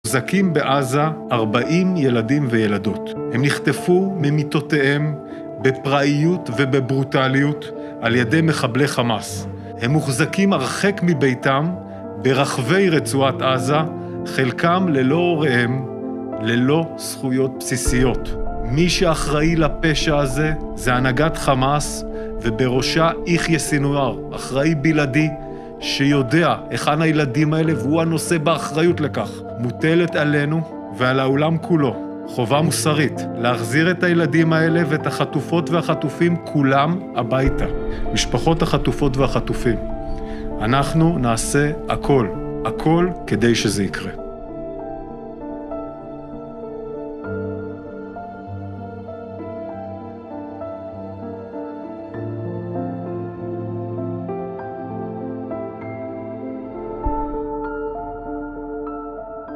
מוחזקים בעזה 40 ילדים וילדות. הם נחטפו ממיטותיהם בפראיות ובברוטליות על ידי מחבלי חמאס. הם מוחזקים הרחק מביתם ברחבי רצועת עזה, חלקם ללא הוריהם, ללא זכויות בסיסיות. מי שאחראי לפשע הזה זה הנהגת חמאס, ובראשה יחיא סינואר, אחראי בלעדי, שיודע היכן הילדים האלה, והוא הנושא באחריות לכך. מוטלת עלינו ועל העולם כולו חובה מוסרית להחזיר את הילדים האלה ואת החטופות והחטופים כולם הביתה. משפחות החטופות והחטופים. אנחנו נעשה הכל כדי שזה יקרה.